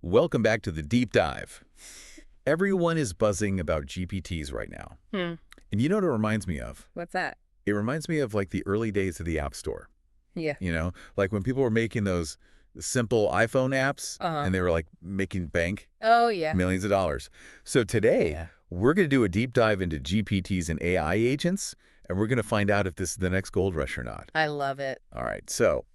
Welcome back to the deep dive. Everyone is buzzing about GPTs right now. And you know what it reminds me of? What's that? It reminds me of like the early days of the App Store. Yeah. You know, like when people were making those simple iPhone apps and they were like making bank Oh, yeah. millions of dollars. So today, we're going to do a deep dive into GPTs and AI agents, and we're going to find out if this is the next gold rush or not. I love it. All right, so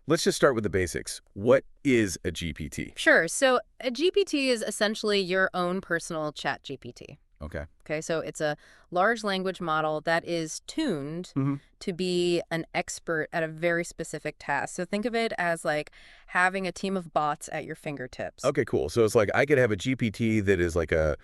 let's just start with the basics. What is a GPT? Sure. So a GPT is essentially your own personal chat GPT. Okay. Okay, so it's a large language model that is tuned to be an expert at a very specific task. So think of it as like having a team of bots at your fingertips. Okay, cool. So it's like I could have a GPT that is like a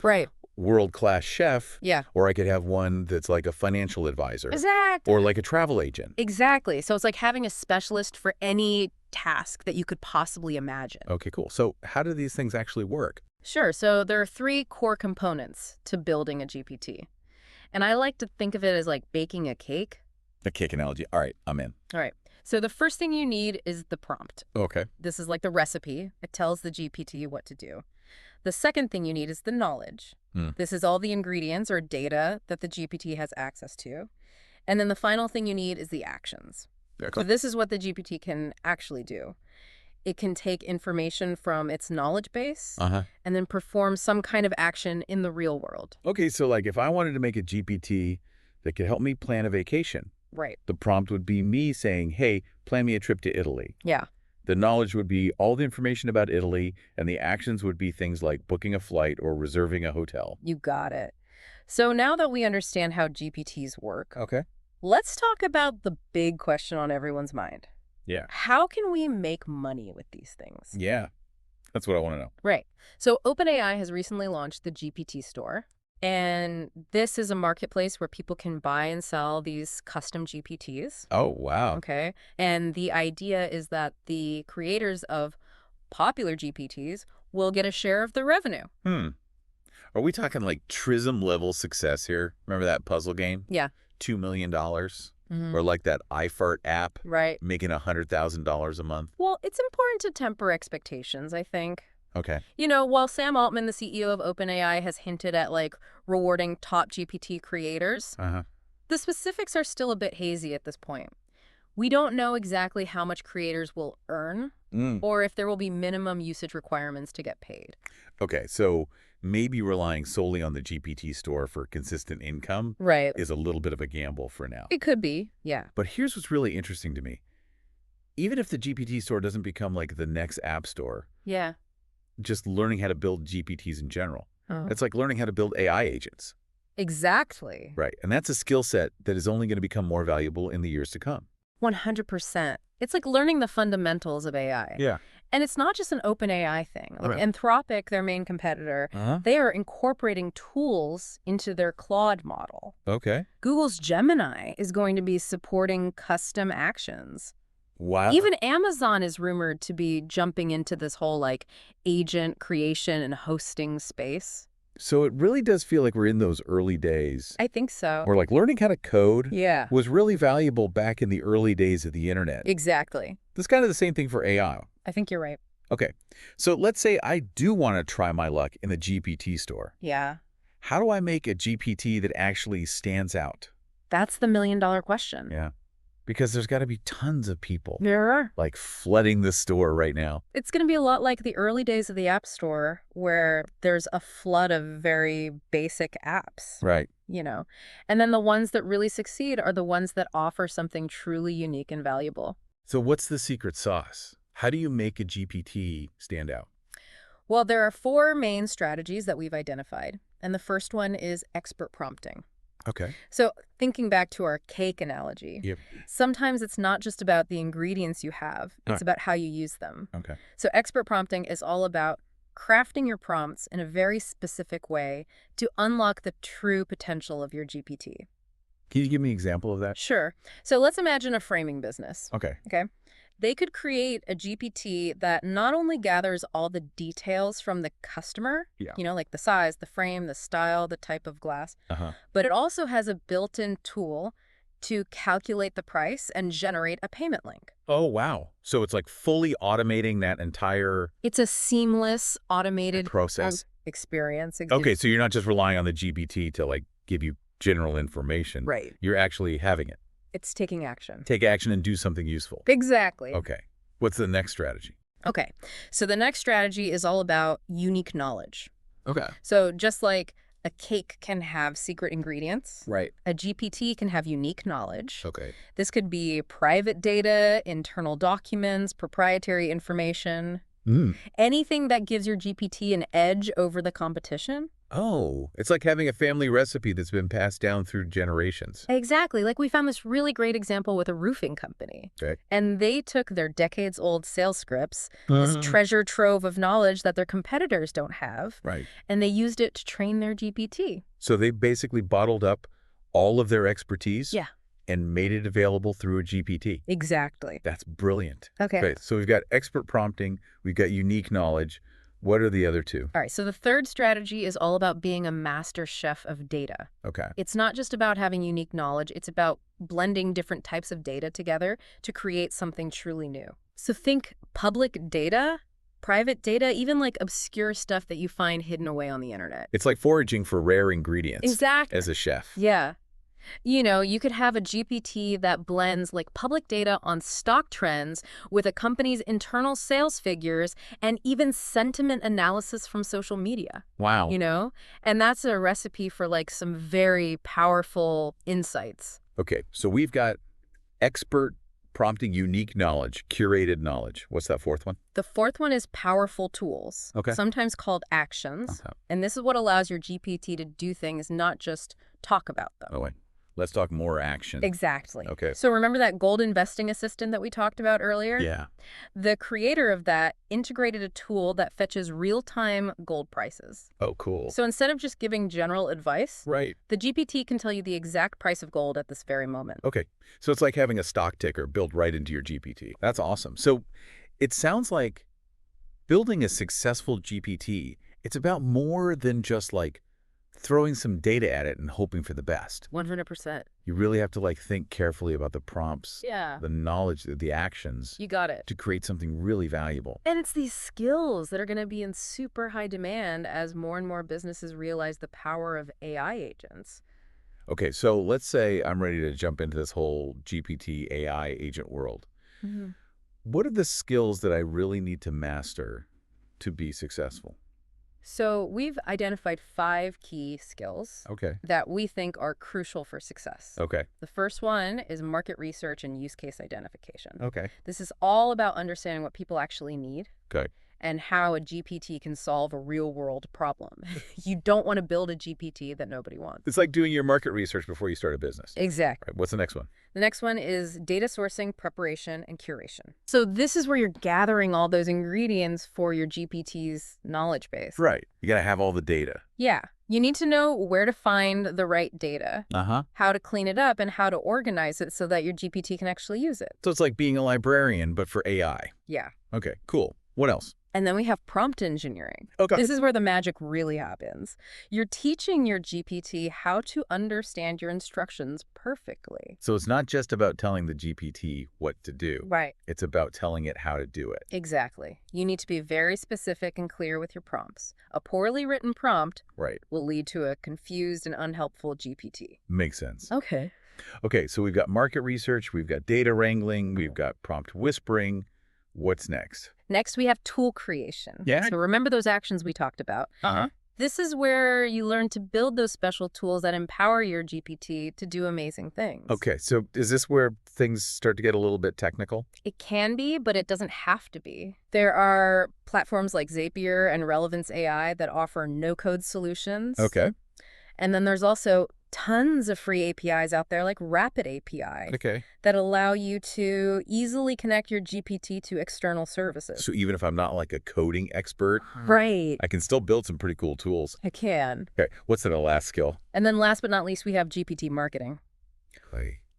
world-class chef. Yeah. Or I could have one that's like a financial advisor. Exactly. Or like a travel agent. Exactly. So it's like having a specialist for any task that you could possibly imagine. Okay, cool. So how do these things actually work? Sure. So there are three core components to building a GPT. And I like to think of it as like baking a cake. A cake analogy. All right, I'm in. All right. So the first thing you need is the prompt. Okay. This is like the recipe. It tells the GPT what to do. The second thing you need is the knowledge. This is all the ingredients or data that the GPT has access to. And then the final thing you need is the actions. So this is what the GPT can actually do. It can take information from its knowledge base and then perform some kind of action in the real world. Okay, so like if I wanted to make a GPT that could help me plan a vacation, the prompt would be me saying, hey, plan me a trip to Italy. Yeah. The knowledge would be all the information about Italy, and the actions would be things like booking a flight or reserving a hotel. You got it. So now that we understand how GPTs work, let's talk about the big question on everyone's mind. Yeah. How can we make money with these things? Yeah, that's what I want to know. Right. So OpenAI has recently launched the GPT store. And this is a marketplace where people can buy and sell these custom GPTs. Oh, wow. Okay. And the idea is that the creators of popular GPTs will get a share of the revenue. Are we talking like Trism level success here? Remember that puzzle game? Yeah. $2 million? Or like that iFart app making $100,000 a month? Well, it's important to temper expectations, I think. Okay. You know, while Sam Altman, the CEO of OpenAI, has hinted at like rewarding top GPT creators, the specifics are still a bit hazy at this point. We don't know exactly how much creators will earn or if there will be minimum usage requirements to get paid. Okay, so maybe relying solely on the GPT store for consistent income is a little bit of a gamble for now. It could be, yeah. But here's what's really interesting to me. Even if the GPT store doesn't become like the next app store, just learning how to build GPTs in general, it's like learning how to build AI agents. Exactly. Right, and that's a skill set that is only going to become more valuable in the years to come. 100%. It's like learning the fundamentals of AI. Yeah. And it's not just an OpenAI thing. Like Anthropic, their main competitor, they are incorporating tools into their Claude model. Okay. Google's Gemini is going to be supporting custom actions. Wow. Even Amazon is rumored to be jumping into this whole like agent creation and hosting space. So it really does feel like we're in those early days. I think so. Where like learning how to code Yeah. was really valuable back in the early days of the internet. Exactly. It's kind of the same thing for AI. I think you're right. Okay, so let's say I do want to try my luck in the GPT store. Yeah. How do I make a GPT that actually stands out? That's the million-dollar question. Yeah, because there's got to be tons of people There are. like flooding the store right now. It's going to be a lot like the early days of the App Store where there's a flood of very basic apps. Right. You know, and then the ones that really succeed are the ones that offer something truly unique and valuable. So what's the secret sauce? How do you make a GPT stand out? Well, there are four main strategies that we've identified. And the first one is expert prompting. Okay. So thinking back to our cake analogy, sometimes it's not just about the ingredients you have. It's about how you use them. Okay. So expert prompting is all about crafting your prompts in a very specific way to unlock the true potential of your GPT. Can you give me an example of that? Sure. So let's imagine a framing business. Okay. They could create a GPT that not only gathers all the details from the customer, you know, like the size, the frame, the style, the type of glass, but it also has a built-in tool to calculate the price and generate a payment link. Oh, wow. So it's like fully automating that entire... It's a seamless, automated process. Experience. Okay, so you're not just relying on the GPT to like give you general information. Right. You're actually having it. It's taking action. Take action and do something useful. Exactly. Okay. What's the next strategy? Okay. So the next strategy is all about unique knowledge. Okay. So just like a cake can have secret ingredients, right, a GPT can have unique knowledge. Okay. This could be private data, internal documents, proprietary information. Anything that gives your GPT an edge over the competition. Oh, it's like having a family recipe that's been passed down through generations. Exactly. Like we found this really great example with a roofing company. Okay. And they took their decades-old sales scripts, this treasure trove of knowledge that their competitors don't have, right, and they used it to train their GPT. So they basically bottled up all of their expertise and made it available through a GPT. Exactly. That's brilliant. Okay. So we've got expert prompting, we've got unique knowledge. What are the other two? All right, so the third strategy is all about being a master chef of data. Okay. It's not just about having unique knowledge, it's about blending different types of data together to create something truly new. So think public data, private data, even like obscure stuff that you find hidden away on the internet. It's like foraging for rare ingredients. Exactly. As a chef. Yeah. You know, you could have a GPT that blends like public data on stock trends with a company's internal sales figures and even sentiment analysis from social media. Wow. You know, and that's a recipe for like some very powerful insights. Okay, so we've got expert prompting, unique knowledge, curated knowledge. What's that fourth one? The fourth one is powerful tools, sometimes called actions. And this is what allows your GPT to do things, not just talk about them. Oh, wait. Let's talk more action. Exactly. Okay. So remember that gold investing assistant that we talked about earlier? Yeah. The creator of that integrated a tool that fetches real-time gold prices. Oh, cool. So instead of just giving general advice, right, the GPT can tell you the exact price of gold at this very moment. Okay. So it's like having a stock ticker built right into your GPT. That's awesome. So it sounds like building a successful GPT, it's about more than just like throwing some data at it and hoping for the best. 100%. You really have to like think carefully about the prompts, the knowledge, the actions. You got it. To create something really valuable. And it's these skills that are going to be in super high demand as more and more businesses realize the power of AI agents. Okay, so let's say I'm ready to jump into this whole GPT AI agent world. What are the skills that I really need to master to be successful? So we've identified 5 key skills that we think are crucial for success. Okay. The first one is market research and use case identification. Okay. This is all about understanding what people actually need. Okay. And how a GPT can solve a real-world problem. You don't want to build a GPT that nobody wants. It's like doing your market research before you start a business. Exactly. Right. What's the next one? The next one is data sourcing, preparation, and curation. So this is where you're gathering all those ingredients for your GPT's knowledge base. Right. You got to have all the data. Yeah. You need to know where to find the right data, how to clean it up, and how to organize it so that your GPT can actually use it. So it's like being a librarian, but for AI. Yeah. Okay, cool. What else? And then we have prompt engineering. Okay. This is where the magic really happens. You're teaching your GPT how to understand your instructions perfectly. So it's not just about telling the GPT what to do. Right. It's about telling it how to do it. Exactly. You need to be very specific and clear with your prompts. A poorly written prompt will lead to a confused and unhelpful GPT. Makes sense. Okay. Okay, so we've got market research, we've got data wrangling, we've got prompt whispering. What's next? Next, we have tool creation. Yeah. So remember those actions we talked about. This is where you learn to build those special tools that empower your GPT to do amazing things. Okay, so is this where things start to get a little bit technical? It can be, but it doesn't have to be. There are platforms like Zapier and Relevance AI that offer no-code solutions. Okay. And then there's also tons of free APIs out there like Rapid API that allow you to easily connect your GPT to external services. So even if I'm not like a coding expert, right, I can still build some pretty cool tools. I can. Okay, what's the last skill? And then last but not least, we have GPT marketing.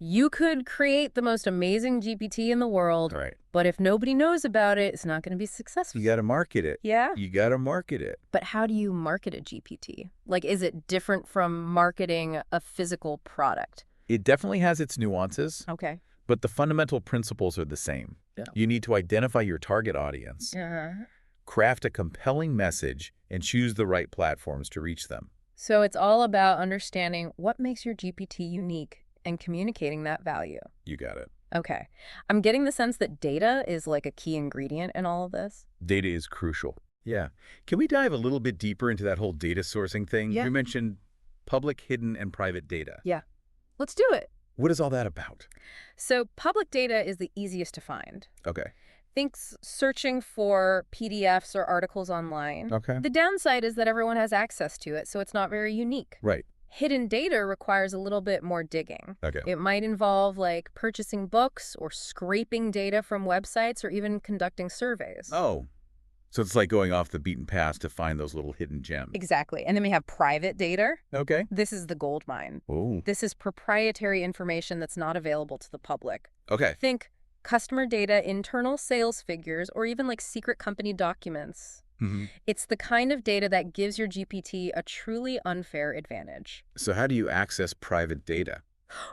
You could create the most amazing GPT in the world, but if nobody knows about it, it's not going to be successful. You got to market it. Yeah. You got to market it. But how do you market a GPT? Like, is it different from marketing a physical product? It definitely has its nuances, Okay. but the fundamental principles are the same. Yeah. You need to identify your target audience, craft a compelling message, and choose the right platforms to reach them. So it's all about understanding what makes your GPT unique and communicating that value. You got it. Okay. I'm getting the sense that data is like a key ingredient in all of this. Data is crucial. Yeah. Can we dive a little bit deeper into that whole data sourcing thing? Yeah. You mentioned public, hidden, and private data. Yeah. Let's do it. What is all that about? So public data is the easiest to find. Okay. Think searching for PDFs or articles online. Okay. The downside is that everyone has access to it, so it's not very unique. Right. Hidden data requires a little bit more digging. Okay. It might involve like purchasing books or scraping data from websites or even conducting surveys. Oh. So it's like going off the beaten path to find those little hidden gems. Exactly. And then we have private data. Okay. This is the gold mine. Oh. This is proprietary information that's not available to the public. Okay. Think customer data, internal sales figures, or even like secret company documents. Mm-hmm. It's the kind of data that gives your GPT a truly unfair advantage. So how do you access private data?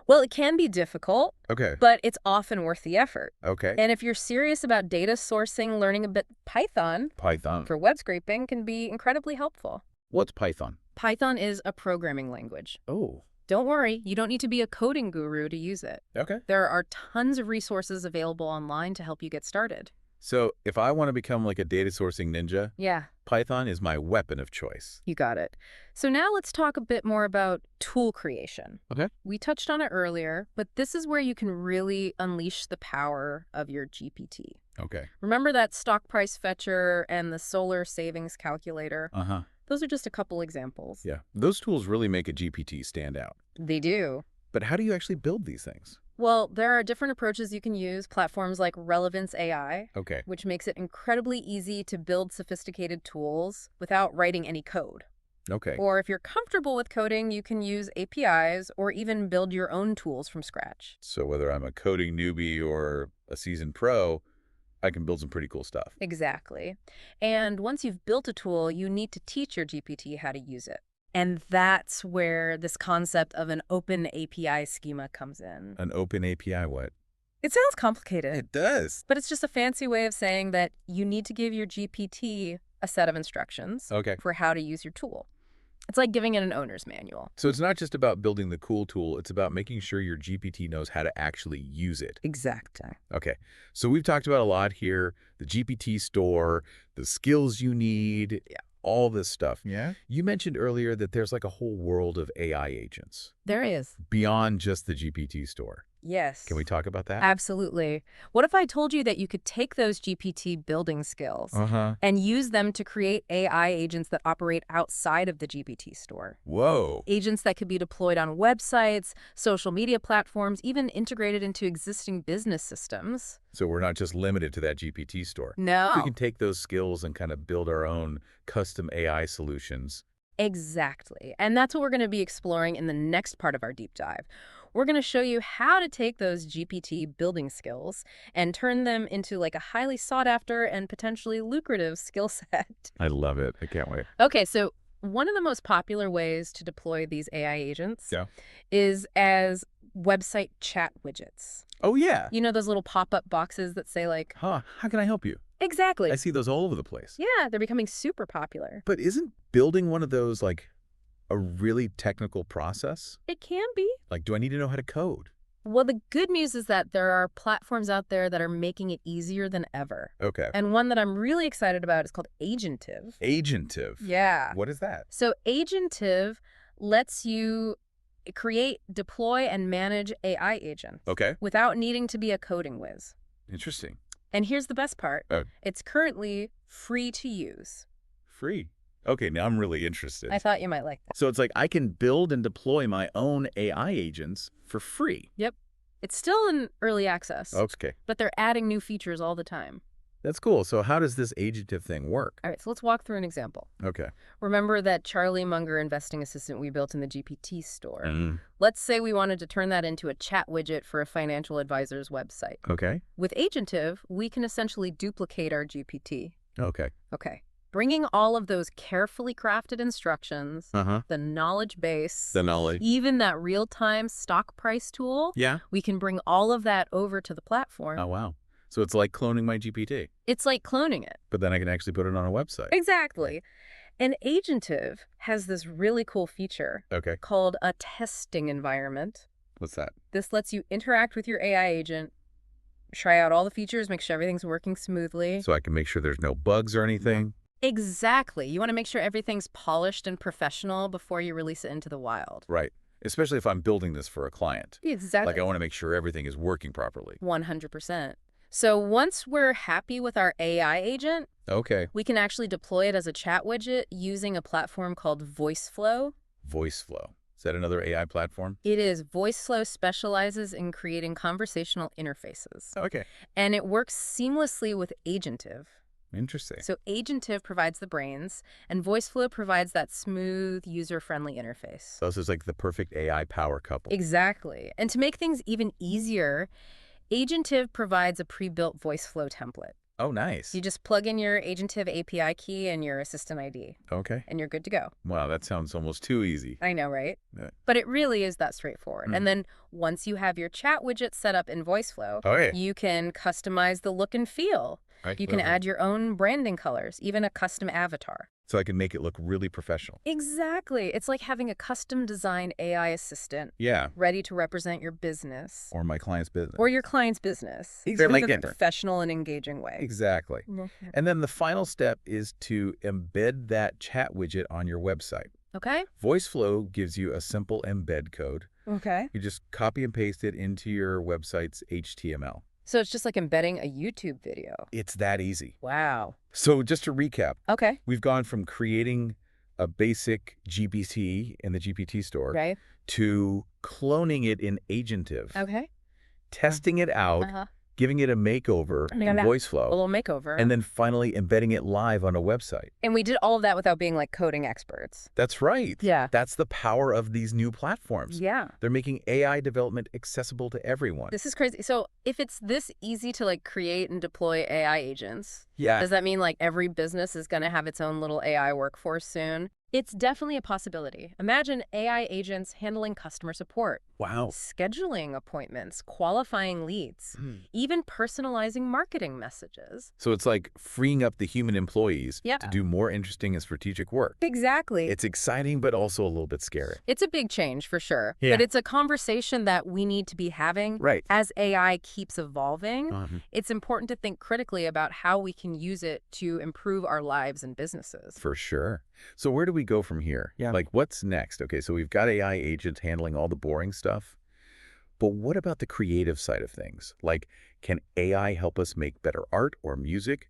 Well, it can be difficult, Okay. but it's often worth the effort. Okay. And if you're serious about data sourcing, learning a bit Python Python. for web scraping can be incredibly helpful. What's Python? Python is a programming language. Oh. Don't worry, you don't need to be a coding guru to use it. Okay. There are tons of resources available online to help you get started. So if I want to become like a data sourcing ninja, Yeah, Python is my weapon of choice. you got it. So now let's talk a bit more about tool creation. Okay. We touched on it earlier, but this is where you can really unleash the power of your GPT. Okay. Remember that stock price fetcher and the solar savings calculator? Uh-huh. Those are just a couple examples. Yeah. Those tools really make a GPT stand out. They do. But how do you actually build these things? Well, there are different approaches you can use, platforms like revolutionizing, Okay. which makes it incredibly easy to build sophisticated tools without writing any code. Okay. Or if you're comfortable with coding, you can use APIs or even build your own tools from scratch. So whether I'm a coding newbie or a seasoned pro, I can build some pretty cool stuff. Exactly. And once you've built a tool, you need to teach your GPT how to use it. And that's where this concept of an open API schema comes in. An open API what? It sounds complicated, It does. but it's just a fancy way of saying that you need to give your GPT a set of instructions Okay. for how to use your tool. It's like giving it an owner's manual. So it's not just about building the cool tool, it's about making sure your GPT knows how to actually use it. Exactly. Okay. So we've talked about a lot here, the GPT store, the skills you need, all this stuff. Yeah? You mentioned earlier that there's like a whole world of AI agents There is. beyond just the GPT store. Yes. Can we talk about that? Absolutely. What if I told you that you could take those GPT building skills Uh-huh. and use them to create AI agents that operate outside of the GPT store? Whoa. Agents that could be deployed on websites, social media platforms, even integrated into existing business systems. So we're not just limited to that GPT store. No. We can take those skills and kind of build our own custom AI solutions. Exactly. And that's what we're going to be exploring in the next part of our deep dive. We're going to show you how to take those GPT building skills and turn them into like a highly sought after and potentially lucrative skill set. I love it. I can't wait. Okay, so one of the most popular ways to deploy these AI agents Yeah. is as website chat widgets. Oh, yeah. You know those little pop-up boxes that say like, Huh. How can I help you? exactly. I see those all over the place. Yeah, they're becoming super popular. But isn't building one of those like a really technical process? It can be. Like, do I need to know how to code? Well, the good news is that there are platforms out there that are making it easier than ever. Okay. And one that I'm really excited about is called Agentive. Agentive. Yeah. What is that? So Agentive lets you create, deploy, and manage AI agents Okay. without needing to be a coding whiz. Interesting. And here's the best part. Oh. It's currently free to use. Free. Okay, now I'm really interested. I thought you might like that. So it's like I can build and deploy my own AI agents for free. It's still in early access, Okay. but they're adding new features all the time. That's cool. So how does this agentive thing work? All right, so let's walk through an example. Okay. Remember that Charlie Munger investing assistant we built in the GPT store? Mm. Let's say we wanted to turn that into a chat widget for a financial advisor's website. Okay. With Agentive, we can essentially duplicate our GPT. Okay. Okay, Bringing all of those carefully crafted instructions, the knowledge base, The knowledge. even that real-time stock price tool, Yeah. we can bring all of that over to the platform. Oh, wow. So it's like cloning my GPT, It's like cloning it. but then I can actually put it on a website. Exactly. And Agentive has this really cool feature Okay. called a testing environment. What's that? This lets you interact with your AI agent, try out all the features, make sure everything's working smoothly. So I can make sure there's no bugs or anything? Exactly. You want to make sure everything's polished and professional before you release it into the wild. Right. Especially if I'm building this for a client. Exactly. Like I want to make sure everything is working properly. 100%. So once we're happy with our AI agent, Okay. we can actually deploy it as a chat widget using a platform called VoiceFlow. VoiceFlow. Is that another AI platform? It is. VoiceFlow specializes in creating conversational interfaces. Okay. And it works seamlessly with Agentive. Interesting. So Agentive provides the brains, and VoiceFlow provides that smooth, user-friendly interface. So this is like the perfect AI power couple. Exactly. And to make things even easier, Agentive provides a pre-built VoiceFlow template. Oh, nice. You just plug in your Agentive API key and your assistant ID, Okay. and you're good to go. Wow, that sounds almost too easy. I know, right? Yeah. But it really is that straightforward. And then once you have your chat widget set up in VoiceFlow, Okay. you can customize the look and feel. Right. You can add your own branding colors, even a custom avatar. So I can make it look really professional. Exactly. It's like having a custom designed AI assistant Yeah. ready to represent your business Or my client's business. or your client's business They're in like a different. professional and engaging way. Exactly. And then the final step is to embed that chat widget on your website. Okay. VoiceFlow gives you a simple embed code. Okay. You just copy and paste it into your website's HTML. So it's just like embedding a YouTube video. It's that easy. Wow. So just to recap, Okay. we've gone from creating a basic GPT in the GPT store Right. to cloning it in Agentive, Okay. testing it out, giving it a makeover in A VoiceFlow, little makeover. and then finally embedding it live on a website. And we did all of that without being like coding experts. That's right. Yeah. That's the power of these new platforms. Yeah. They're making AI development accessible to everyone. This is crazy. So if it's this easy to like create and deploy AI agents, Yeah. does that mean like every business is going to have its own little AI workforce soon? It's definitely a possibility. Imagine AI agents handling customer support, Wow. scheduling appointments, qualifying leads, even personalizing marketing messages. So it's like freeing up the human employees Yeah. to do more interesting and strategic work. Exactly. It's exciting, but also a little bit scary. It's a big change for sure. Yeah. But it's a conversation that we need to be having Right. as AI keeps evolving. It's important to think critically about how we can use it to improve our lives and businesses. For sure. So where do we go from here? Yeah. Like, what's next? Okay, so we've got AI agents handling all the boring stuff. But what about the creative side of things? Like, can AI help us make better art or music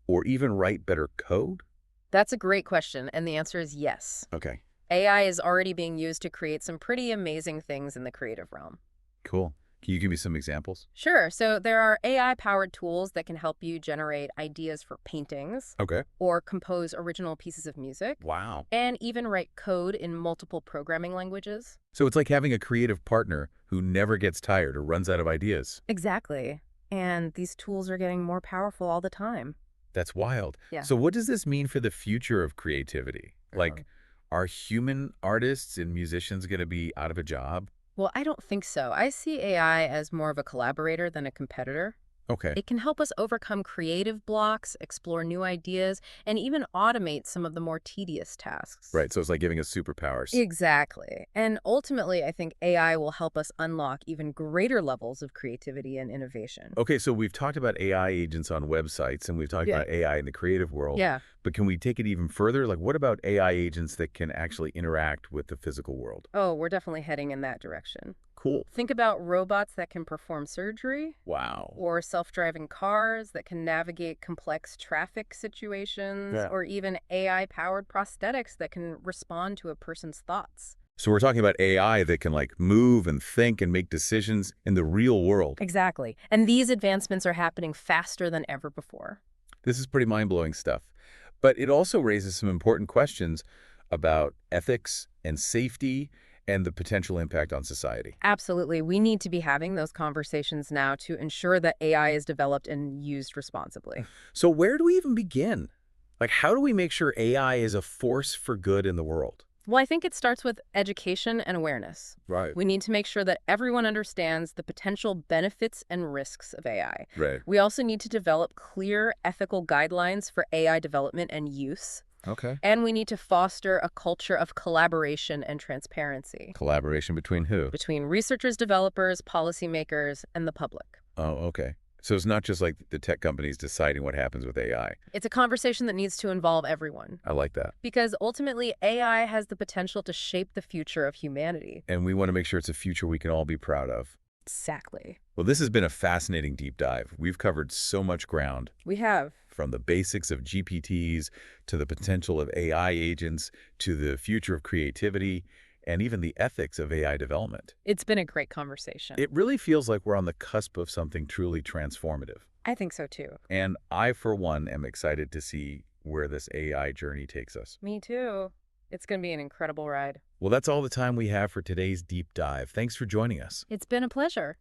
or even write better code? That's a great question, and the answer is yes. Okay, AI is already being used to create some pretty amazing things in the creative realm. cool. Can you give me some examples? Sure, so there are AI-powered tools that can help you generate ideas for paintings Okay. or compose original pieces of music Wow. and even write code in multiple programming languages. So it's like having a creative partner who never gets tired or runs out of ideas. Exactly. And these tools are getting more powerful all the time. That's wild. Yeah. So what does this mean for the future of creativity? Like, are human artists and musicians going to be out of a job? Well, I don't think so. I see AI as more of a collaborator than a competitor. Okay. It can help us overcome creative blocks, explore new ideas, and even automate some of the more tedious tasks. Right, so it's like giving us superpowers. Exactly. And ultimately, I think AI will help us unlock even greater levels of creativity and innovation. Okay, so we've talked about AI agents on websites, and we've talked about AI in the creative world. Yeah. But can we take it even further? Like, what about AI agents that can actually interact with the physical world? Oh, we're definitely heading in that direction. Cool. Think about robots that can perform surgery, Wow. or self-driving cars that can navigate complex traffic situations, Yeah. or even AI-powered prosthetics that can respond to a person's thoughts. So we're talking about AI that can, like, move and think and make decisions in the real world. Exactly. And these advancements are happening faster than ever before. This is pretty mind-blowing stuff. But it also raises some important questions about ethics and safety and the potential impact on society. Absolutely. We need to be having those conversations now to ensure that AI is developed and used responsibly. So where do we even begin? Like, how do we make sure AI is a force for good in the world? Well, I think it starts with education and awareness. Right. We need to make sure that everyone understands the potential benefits and risks of AI. Right. We also need to develop clear ethical guidelines for AI development and use. Okay. And we need to foster a culture of collaboration and transparency Collaboration between who? between researchers, developers, policymakers, and the public. Oh, okay. So it's not just like the tech companies deciding what happens with AI. It's a conversation that needs to involve everyone. I like that. Because ultimately, AI has the potential to shape the future of humanity. And we want to make sure it's a future we can all be proud of. Exactly. Well, this has been a fascinating deep dive. We've covered so much ground, We have. from the basics of GPTs to the potential of AI agents to the future of creativity and even the ethics of AI development. It's been a great conversation. It really feels like we're on the cusp of something truly transformative. I think so too. And I, for one, am excited to see where this AI journey takes us. Me too. It's going to be an incredible ride. Well, that's all the time we have for today's deep dive. Thanks for joining us. It's been a pleasure.